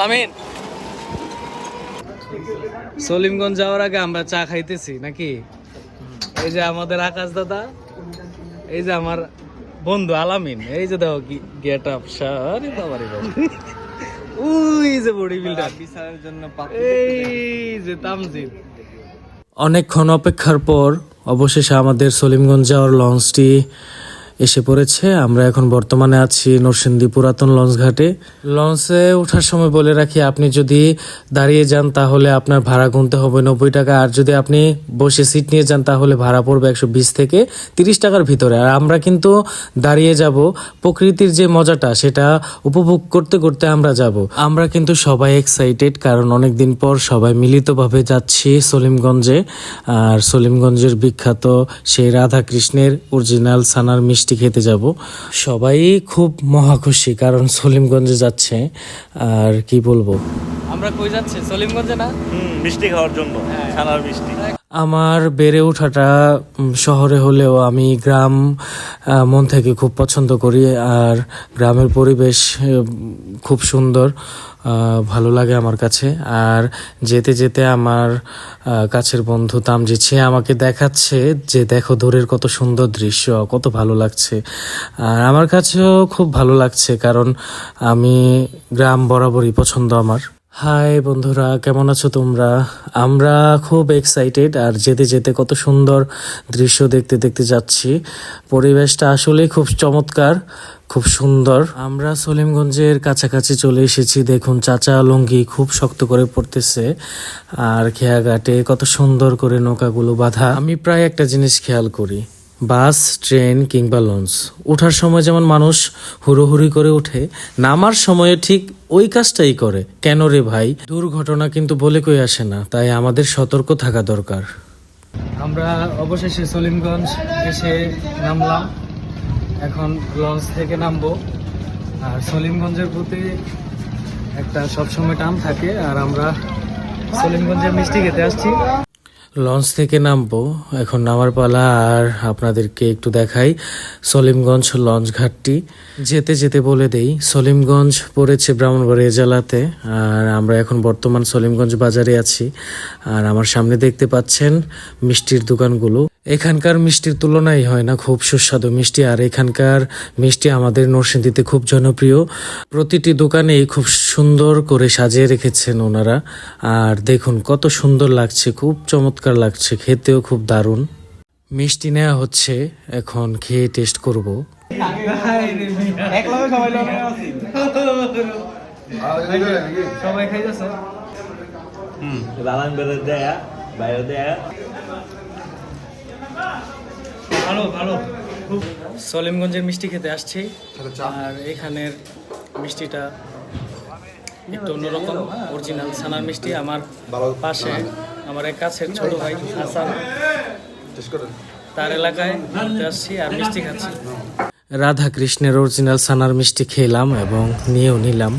আমিন, সলিমগঞ্জ যাওয়ার আগে আমরা চা খাইতেছি নাকি? এই যে আমাদের আকাশ দাদা, এই যে আমার বন্ধু আলামিন, এই যে দেখো কি গেট আপ, সারি বাবারে বাবা, ওই যে বডি বিল্ডার, বিশালের জন্য এই যে তামজিদ। অনেকক্ষণ অপেক্ষার পর অবশেষে আমাদের সলিমগঞ্জ যাওয়ার লঞ্চটি এসে পড়েছে। আমরা এখন বর্তমানে আছি নরসিংদী পুরাতন লঞ্চ ঘাটে। লঞ্চে ওঠার সময় বলে রাখি, আপনি যদি দাঁড়িয়ে যান তাহলে আপনার ভাড়া গুনতে হবে 90 টাকা, আর যদি আপনি বসে সিট নিয়ে যান তাহলে ভাড়া পড়বে 120 থেকে 30 টাকার ভিতরে। আর আমরা কিন্তু দাঁড়িয়ে যাব, প্রকৃতির যে মজাটা সেটা উপভোগ করতে করতে আমরা যাব। আমরা কিন্তু সবাই এক্সাইটেড, কারণ অনেকদিন পর সবাই মিলিতভাবে যাচ্ছি সলিমগঞ্জে। আর সলিমগঞ্জের বিখ্যাত সেই রাধা কৃষ্ণের অরিজিনাল ছানার মিষ্টি খেতে যাব। সবাই খুব মহা খুশি, কারণ সলিমগঞ্জে যাচ্ছে। আর কি বলবো, আমরা কই যাচ্ছি? সলিমগঞ্জে না, মিষ্টি খাওয়ার জন্য, ছানার মিষ্টি। আমার বেড়ে ওঠাটা শহরে হলেও আমি গ্রাম মন থেকে খুব পছন্দ করি। আর গ্রামের পরিবেশ খুব সুন্দর, ভালো লাগে আমার কাছে। আর যেতে যেতে আমার কাছের বন্ধু তামজিৎ, সে আমাকে দেখাচ্ছে যে দেখো দূরের কত সুন্দর দৃশ্য, কত ভালো লাগছে। আর আমার কাছেও খুব ভালো লাগছে, কারণ আমি গ্রাম বরাবরই পছন্দ আমার। হাই বন্ধুরা, কেমন আছো তোমরা? আমরা খুব এক্সাইটেড, আর যেতে যেতে কত সুন্দর দৃশ্য দেখতে দেখতে যাচ্ছি। পরিবেশটা আসলে খুব চমৎকার, খুব সুন্দর। আমরা সলিমগঞ্জের কাছাকাছি চলে এসেছি। দেখুন চাচা লুঙ্গি খুব শক্ত করে পড়তেছে, আর খেয়াঘাটে কত সুন্দর করে নৌকাগুলো বাঁধা। আমি প্রায় একটা জিনিস খেয়াল করি, বাস, ট্রেন কিংবা লঞ্চ, ওঠার সময় যেমন মানুষ হুড়োহুড়ি করে ওঠে, নামার সময়ে ঠিক ওই কাজটাই করে। কেন রে ভাই? দুর্ঘটনা কিন্তু বলে কই আসে না, তাই আমাদের সতর্ক থাকা দরকার। আমরা অবশেষে সলিমগঞ্জ এসে নামলাম, এখন লঞ্চ থেকে নামবো। আর সলিমগঞ্জের প্রতি একটা সবসময় টান থাকে, আর আমরা সলিমগঞ্জের মিষ্টি খেতে আসছি। লঞ্চ থেকে নামবো, এখন নামার পালা। আর আপনাদেরকে একটু দেখাই সলিমগঞ্জ লঞ্চ ঘাটটি। যেতে যেতে বলে দেই, সলিমগঞ্জ পড়েছে ব্রাহ্মণবাড়িয়া জেলাতে, আর আমরা এখন বর্তমান সলিমগঞ্জ বাজারে আছি। আর আমার সামনে দেখতে পাচ্ছেন মিষ্টির দোকানগুলো। এখানকার মিষ্টির তুলনাই হয় না, খুব সুস্বাদু মিষ্টি। আর এখানকার মিষ্টি আমাদের নরসিংদীতে খুব জনপ্রিয়। প্রতিটি দোকানেই খুব সুন্দর করে সাজিয়ে রেখেছেন ওনারা। আর দেখুন কত সুন্দর লাগছে, খুব চমৎকার লাগছে, খেতেও খুব দারুণ। মিষ্টি নেওয়া হচ্ছে, এখন খেয়ে টেস্ট করব। সবাই খাইতেছে, ভালো ভালো। সলিমগঞ্জের মিষ্টি খেতে আসছি, আর এখানের মিষ্টিটা একটু অন্যরকম, অরিজিনাল ছানার মিষ্টি। আমার পাশে আমার এক কাছের ছোট ভাই হাসান, তার এলাকায় ঘুরতে আসছি আর মিষ্টি খাচ্ছি। রাধা কৃষ্ণের অরিজিনাল ছানার মিষ্টি খেলাম এবং নিয়েও নিলাম।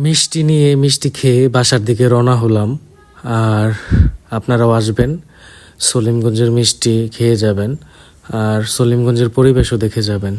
মিষ্টি নিয়ে মিষ্টি খেয়ে বাসার দিকে রওনা হলাম। আর আপনারাও আসবেন, সলিমগঞ্জের মিষ্টি খেয়ে যাবেন, আর সলিমগঞ্জের পরিবেশও দেখে যাবেন।